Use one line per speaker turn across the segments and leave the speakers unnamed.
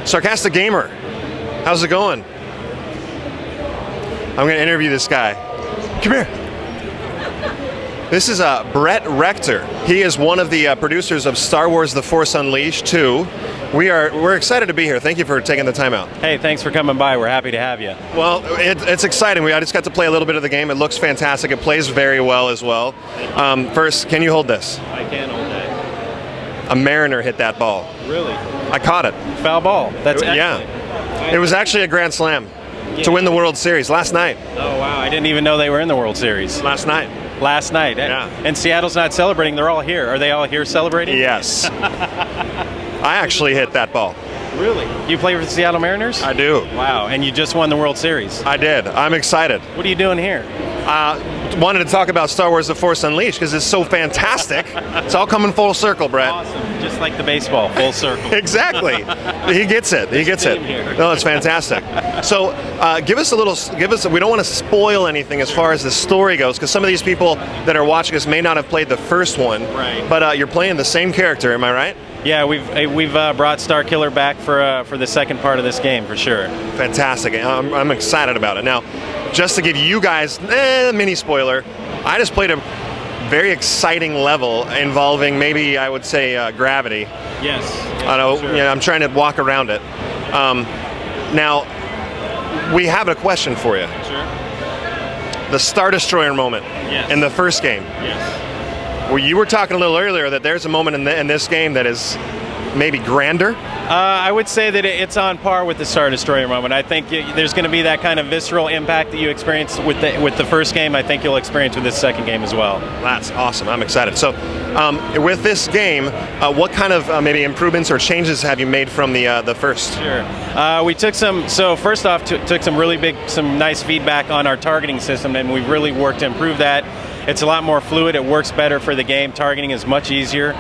Sarcastic Gamer, how's it going? I'm going to interview this guy. Come here. This is Brett Rector. He is one of the producers of Star Wars The Force Unleashed 2. We're excited to be here. Thank you for taking the time out.
Hey, thanks for coming by. We're happy to have you.
Well, it's exciting. I just got to play a little bit of the game. It looks fantastic. It plays very well as well. First, can you hold this?
I can hold that.
A Mariner hit that ball.
Really?
I caught it.
Foul ball. That's excellent.
Yeah. It was actually a grand slam to win the World Series last night.
Oh, wow. I didn't even know they were in the World Series.
Last night.
Last night.
Yeah.
And Seattle's not celebrating. They're all here. Are they all here celebrating?
Yes. I actually hit that ball.
Really? You play for the Seattle Mariners?
I do.
Wow. And you just won the World Series?
I did. I'm excited.
What are you doing here?
Wanted to talk about Star Wars The Force Unleashed because it's so fantastic. It's all coming full circle, Brett.
Awesome. Just like the baseball, full circle.
Exactly. He gets it. He gets it. No, it's fantastic. So give us, we don't want to spoil anything as far as the story goes, because some of these people that are watching us may not have played the first one.
Right.
But you're playing the same character, am I right?
Yeah, we've brought Starkiller back for the second part of this game, for sure.
Fantastic. I'm excited about it. Now, just to give you guys a mini spoiler, I just played a very exciting level involving maybe, I would say, gravity.
Yes.
I know.
Sure.
Yeah, I'm trying to walk around it. Now, we have a question for you.
Sure.
The Star Destroyer moment in the first game.
Yes.
Well, you were talking a little earlier that there's a moment in this game that is maybe grander.
I would say that it's on par with the Star Destroyer moment. I think there's going to be that kind of visceral impact that you experienced with the first game. I think you'll experience with this second game as well.
That's awesome. I'm excited. So, with this game, what kind of maybe improvements or changes have you made from the first?
Sure. We took some. So first off, took some nice feedback on our targeting system, and we've really worked to improve that. It's a lot more fluid. It works better for the game. Targeting is much easier.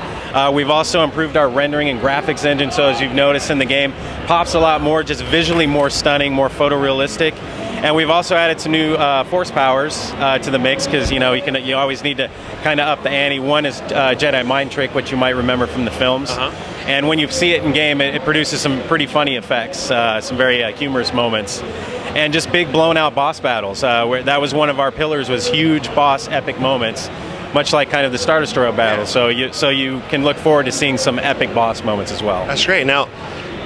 We've also improved our rendering and graphics engine, so as you've noticed in the game, pops a lot more, just visually more stunning, more photorealistic. And we've also added some new force powers to the mix, because you always need to kind of up the ante. One is Jedi Mind Trick, which you might remember from the films. And when you see it in game, it produces some pretty funny effects, some very humorous moments. And just big blown out boss battles. Where that was one of our pillars, was huge boss epic moments, much like kind of the Star Destroyer battle. Yeah. So you can look forward to seeing some epic boss moments as well.
That's great. Now,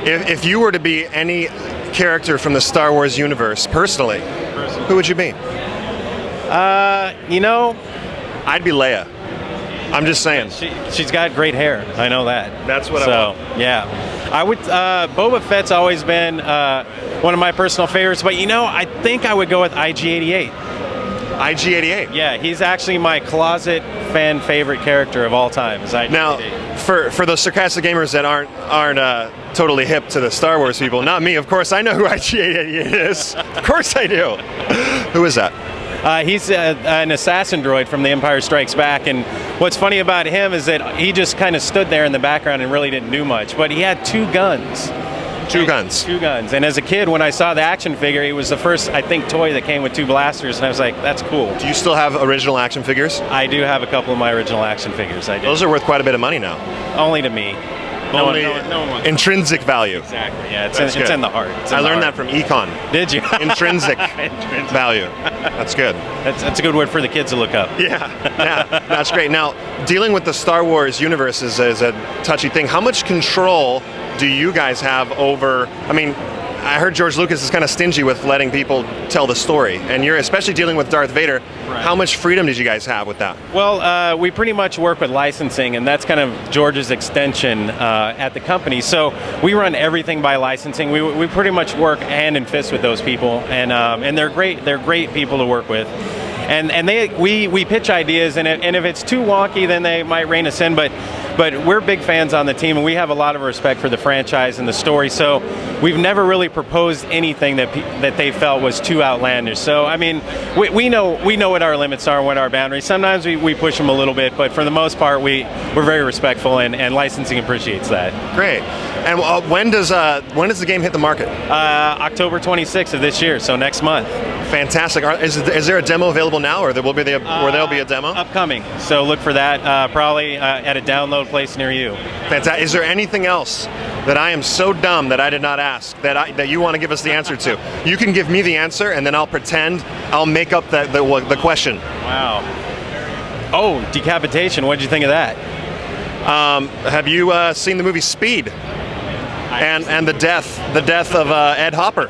if you were to be any character from the Star Wars universe, personally, who would you be?
I'd
be Leia. I'm just saying.
She's got great hair. I know that.
That's what I want.
Yeah. I would. Boba Fett's always been one of my personal favorites, but I think I would go with IG-88.
IG-88.
Yeah, he's actually my closet fan favorite character of all time. Is IG-88.
Now, for those sarcastic gamers that aren't totally hip to the Star Wars people, not me, of course, I know who IG-88 is. Of course I do. Who is that?
He's an assassin droid from The Empire Strikes Back, and what's funny about him is that he just kind of stood there in the background and really didn't do much, but he had two guns. Two guns. And as a kid, when I saw the action figure, it was the first, I think, toy that came with two blasters, and I was like, that's cool.
Do you still have original action figures?
I do have a couple of my original action figures. I do.
Those are worth quite a bit of money now.
Only to me. No one wants
intrinsic value.
Exactly. Yeah, it's in the heart.
I learned that from econ.
Did you?
Intrinsic value. That's good.
That's a good word for the kids to look up.
Yeah, that's great. Now, dealing with the Star Wars universe is a touchy thing. How much control do you guys have over? I mean, I heard George Lucas is kind of stingy with letting people tell the story, and you're especially dealing with Darth Vader. Right. How much freedom did you guys have with that?
Well, we pretty much work with licensing, and that's kind of George's extension at the company. So we run everything by licensing. We pretty much work hand in fist with those people, and they're great. They're great people to work with. And we pitch ideas, and if it's too wonky, then they might rein us in. But we're big fans on the team, and we have a lot of respect for the franchise and the story. So we've never really proposed anything that they felt was too outlandish. So I mean, we know what our limits are and what our boundaries. Sometimes we push them a little bit, but for the most part, we're very respectful, and licensing appreciates that.
Great. And when does the game hit the market?
October 26th of this year, so next month.
Fantastic. Is there a demo available now, or there'll be a demo?
Upcoming. So look for that probably at a download place near you.
Fantastic. Is there anything else that I am so dumb that I did not ask, that you want to give us the answer to. You can give me the answer, and then I'll pretend I'll make up the question.
Wow. Oh, decapitation. What did you think of that?
Have you seen the movie Speed? And the death of Ed Hopper.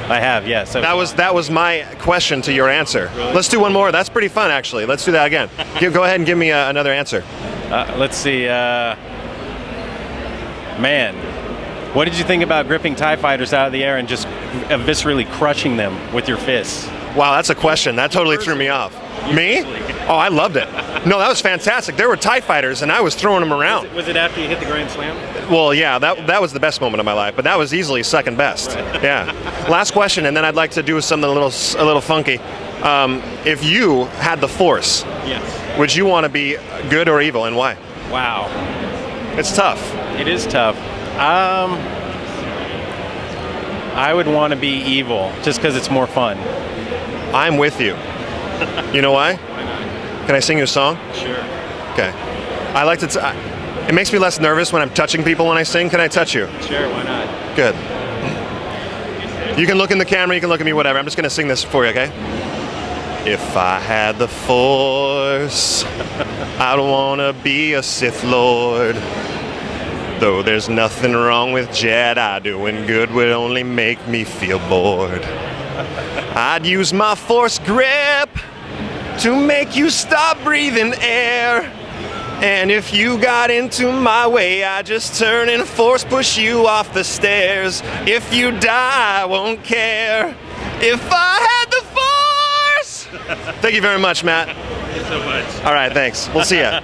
I have, yes.
That was my question to your answer.
Really?
Let's do one more. That's pretty fun, actually. Let's do that again. Go ahead and give me another answer.
Let's see. Man, what did you think about gripping TIE fighters out of the air and just viscerally crushing them with your fists?
Wow, that's a question. That totally threw me off. Me? Oh, I loved it. No, that was fantastic. There were TIE fighters, and I was throwing them around.
Was it after you hit the Grand Slam?
Well, yeah, that was the best moment of my life, but that was easily second best.
Right.
Yeah. Last question, and then I'd like to do something a little funky. If you had the Force,
yes,
would you want to be good or evil, and why?
Wow.
It's tough.
It is tough. I would want to be evil, just because it's more fun.
I'm with you. You know why?
Why not?
Can I sing you a song?
Sure.
Okay. I like to. It makes me less nervous when I'm touching people when I sing. Can I touch you?
Sure, why not?
Good. You can look in the camera, you can look at me, whatever. I'm just going to sing this for you, okay? If I had the Force, I'd want to be a Sith Lord. Though there's nothing wrong with Jedi, doing good would only make me feel bored. I'd use my Force grip to make you stop breathing air. And if you got into my way, I just turn and force push you off the stairs. If you die, I won't care. If I had the Force. Thank you very much, Matt.
Thank you so much.
All right, thanks. We'll see ya.